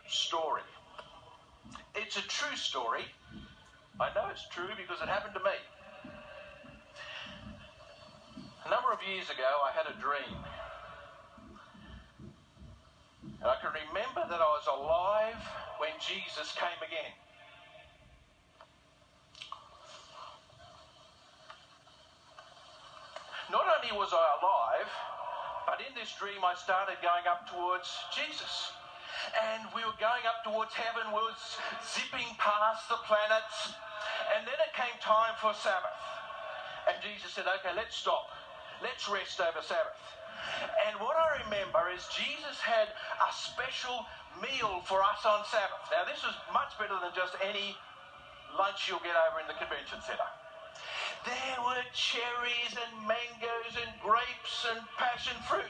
story. It's a true story. I know it's true because it happened to me. A number of years ago, I had a dream. And I can remember that I was alive when Jesus came again. Not only was I alive, but in this dream I started going up towards Jesus. And we were going up towards heaven, we were zipping past the planets. And then it came time for Sabbath. And Jesus said, okay, let's stop. Let's rest over Sabbath. And what I remember is Jesus had a special meal for us on Sabbath. Now this was much better than just any lunch you'll get over in the convention centre. There were cherries and mangoes and grapes and passion fruit.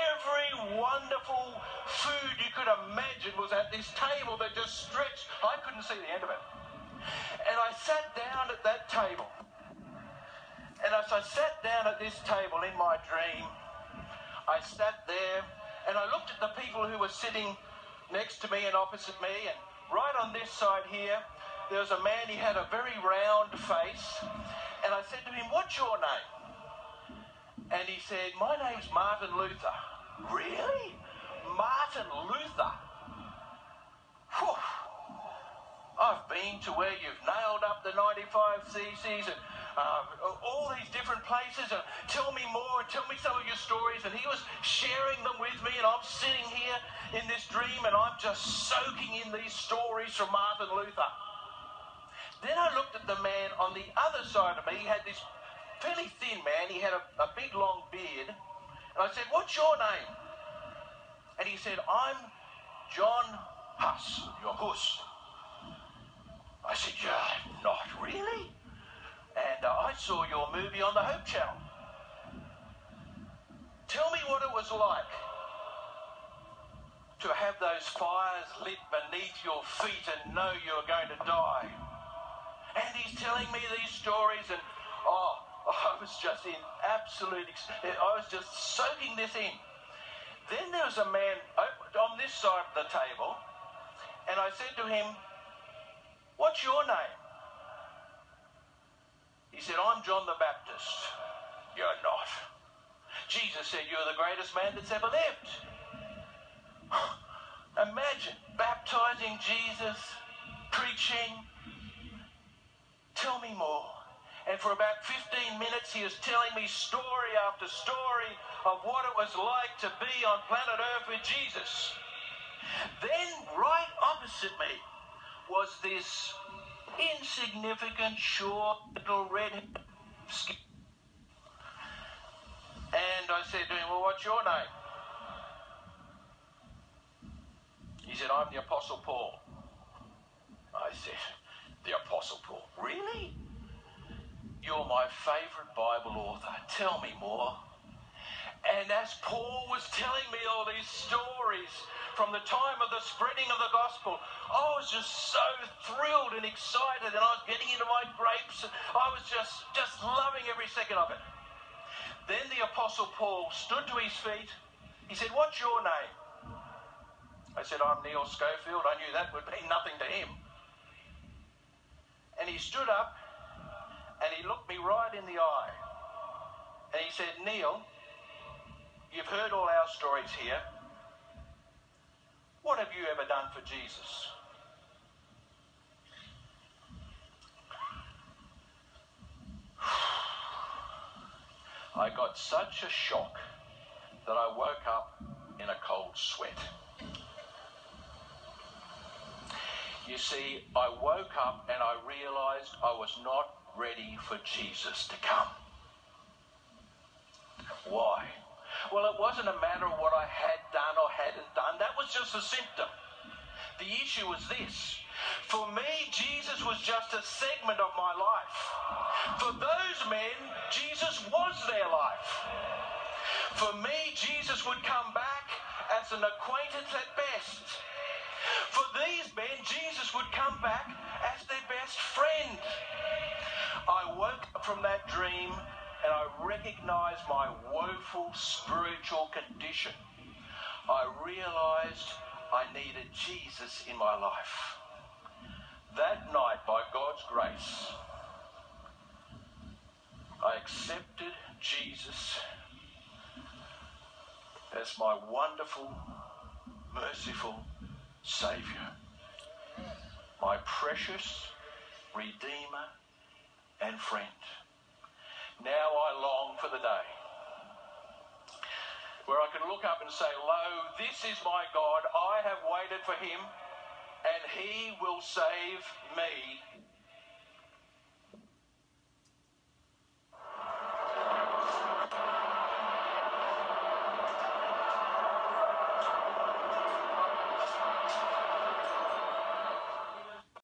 Every wonderful food you could imagine was at this table that just stretched. I couldn't see the end of it. And I sat down at that table. And as I sat down at this table in my dream, I sat there and I looked at the people who were sitting next to me and opposite me. And right on this side here, there was a man, he had a very round face. And I said to him, what's your name? And he said, my name's Martin Luther. Really? Martin Luther? Whew. I've been to where you've nailed up the 95 Theses and all these different places. And tell me more, tell me some of your stories. And he was sharing them with me, and I'm sitting here in this dream and I'm just soaking in these stories from Martin Luther. Then I looked at the man on the other side of me. He had this fairly thin man. He had a big long beard. And I said, what's your name? And he said, I'm John Huss, your Huss. I said, yeah, not really. And I saw your movie on the Hope Channel. Tell me what it was like to have those fires lit beneath your feet and know you were going to die. And he's telling me these stories, and I was just in absolute, I was just soaking this in. Then there was a man on this side of the table, and I said to him, what's your name? He said, I'm John the Baptist. You're not. Jesus said you're the greatest man that's ever lived. Imagine baptizing Jesus, preaching. Tell me more. And for about 15 minutes he was telling me story after story of what it was like to be on planet Earth with Jesus. Then right opposite me was this insignificant, short, little red skin. And I said to him, well, what's your name? He said, I'm the Apostle Paul. I said, the Apostle Paul? Really? You're my favourite Bible author. Tell me more. And as Paul was telling me all these stories from the time of the spreading of the gospel, I was just so thrilled and excited, and I was getting into my grapes. I was just loving every second of it. Then the Apostle Paul stood to his feet. He said, what's your name? I said, I'm Neil Schofield. I knew that would mean nothing to him. And he stood up and he looked me right in the eye. And he said, Neil, you've heard all our stories here. What have you ever done for Jesus? I got such a shock that I woke up in a cold sweat. You see, I woke up and I realized I was not ready for Jesus to come. Why? Well, it wasn't a matter of what I had done or hadn't done. That was just a symptom. The issue was this. For me, Jesus was just a segment of my life. For those men, Jesus was their life. For me, Jesus would come back as an acquaintance at best. For these men, Jesus would come back as their best friend. I woke up from that dream and I recognized my woeful spiritual condition. I realized I needed Jesus in my life. That night, by God's grace, I accepted Jesus as my wonderful, merciful Saviour, my precious Redeemer and friend. Now I long for the day where I can look up and say, "Lo, this is my God. I have waited for him, and he will save me